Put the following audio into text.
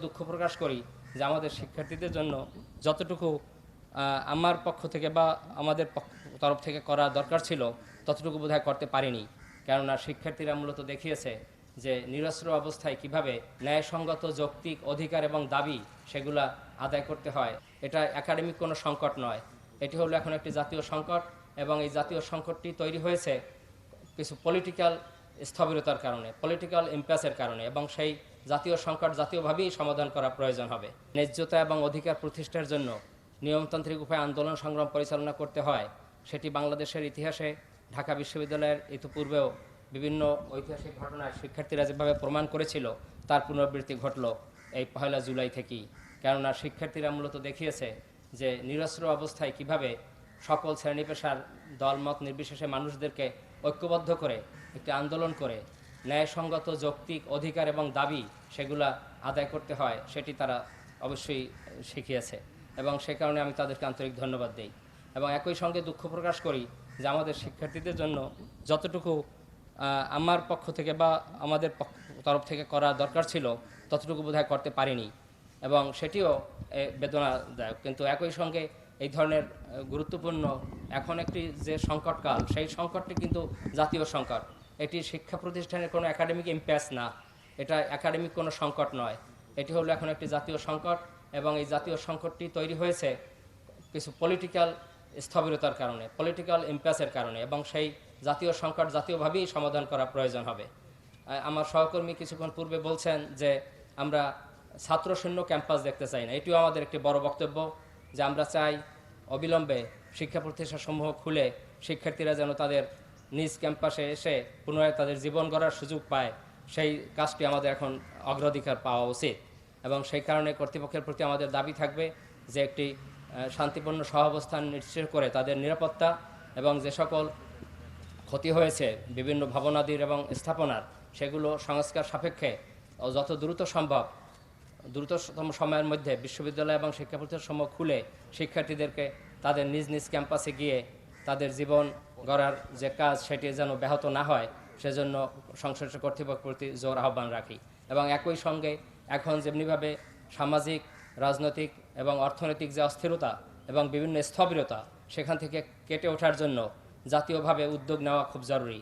দুঃখ প্রকাশ করি যে আমাদের শিক্ষার্থীদের জন্য যতটুকু আমার পক্ষ থেকে বা আমাদের তরফ থেকে করা দরকার ছিল ততটুকু বোধহয় করতে পারিনি। কেননা শিক্ষার্থীরা মূলত দেখিয়েছে যে নিরস্ত্র অবস্থায় কিভাবে ন্যায়সঙ্গত যৌক্তিক অধিকার এবং দাবি সেগুলা আদায় করতে হয়। এটা একাডেমিক কোনো সংকট নয়, এটি হলো এখন একটি জাতীয় সংকট এবং এই জাতীয় সংকটটি তৈরি হয়েছে কিছু পলিটিক্যাল স্থবিরতার কারণে, পলিটিক্যাল ইম্প্যাসের কারণে, এবং সেই জাতীয় সংকট জাতীয়ভাবেই সমাধান করা প্রয়োজন হবে। ন্যায্যতা এবং অধিকার প্রতিষ্ঠার জন্য নিয়মতান্ত্রিক উপায়ে আন্দোলন সংগ্রাম পরিচালনা করতে হয়। সেটি বাংলাদেশের ইতিহাসে ঢাকা বিশ্ববিদ্যালয়ের ইতিপূর্বেও বিভিন্ন ঐতিহাসিক ঘটনায় শিক্ষার্থীরা যেভাবে প্রমাণ করেছিল তার পুনরাবৃত্তি ঘটল এই 1 জুলাই থেকেই। কেননা শিক্ষার্থীরা মূলত দেখিয়েছে যে নিরস্ত্র অবস্থায় কিভাবে সকল শ্রেণী পেশার দলমত নির্বিশেষে মানুষদেরকে ঐক্যবদ্ধ করে একটি আন্দোলন করে ন্যায়সঙ্গত যৌক্তিক অধিকার এবং দাবি সেগুলা আদায় করতে হয়, সেটি তারা অবশ্যই শিখিয়েছে এবং সে কারণে আমি তাদেরকে আন্তরিক ধন্যবাদ দিই। এবং একই সঙ্গে দুঃখ প্রকাশ করি যে আমাদের শিক্ষার্থীদের জন্য যতটুকু আমার পক্ষ থেকে বা আমাদের তরফ থেকে করা দরকার ছিল ততটুকু বোধহয় করতে পারিনি এবং সেটিও বেদনাদায়ক। কিন্তু একই সঙ্গে এই ধরনের গুরুত্বপূর্ণ এখন একটি যে সংকটকাল, সেই সংকটটি কিন্তু জাতীয় সংকট। এটি শিক্ষা প্রতিষ্ঠানের কোনো একাডেমিক ইম্প্যাস না, এটা একাডেমিক কোনো সংকট নয়, এটি হলো এখন একটি জাতীয় সংকট এবং এই জাতীয় সংকটটি তৈরি হয়েছে কিছু পলিটিক্যাল স্থবিরতার কারণে, পলিটিক্যাল ইম্প্যাসের কারণে, এবং সেই জাতীয় সংকট জাতীয়ভাবেই সমাধান করা প্রয়োজন হবে। আমার সহকর্মী কিছুক্ষণ পূর্বে বলছেন যে আমরা ছাত্রশূন্য ক্যাম্পাস দেখতে চাই না। এটিও আমাদের একটি বড় বক্তব্য যে আমরা চাই অবিলম্বে শিক্ষা প্রতিষ্ঠানসমূহ খুলে শিক্ষার্থীরা যেন তাদের নিজ ক্যাম্পাসে এসে পুনরায় তাদের জীবন গড়ার সুযোগ পায়, সেই কাজটি আমাদের এখন অগ্রাধিকার পাওয়া উচিত। এবং সেই কারণে কর্তৃপক্ষের প্রতি আমাদের দাবি থাকবে যে একটি শান্তিপূর্ণ সহাবস্থান নিশ্চিত করে তাদের নিরাপত্তা এবং যে সকল ক্ষতি হয়েছে বিভিন্ন ভবনাদির এবং স্থাপনার, সেগুলো সংস্কার সাপেক্ষে যত দ্রুত সম্ভব দ্রুততম সময়ের মধ্যে বিশ্ববিদ্যালয় এবং শিক্ষা প্রতিষ্ঠানসমূহ খুলে শিক্ষার্থীদেরকে তাদের নিজ নিজ ক্যাম্পাসে গিয়ে তাদের জীবন গড়ার যে কাজ সেটি যেন ব্যাহত না হয়, সেজন্য সংশ্লিষ্ট কর্তৃপক্ষের প্রতি জোর আহ্বান রাখি। এবং একই সঙ্গে এখন যেমনিভাবে সামাজিক, রাজনৈতিক এবং অর্থনৈতিক যে অস্থিরতা এবং বিভিন্ন স্থবিরতা, সেখান থেকে কেটে ওঠার জন্য জাতীয়ভাবে উদ্যোগ নেওয়া খুব জরুরি।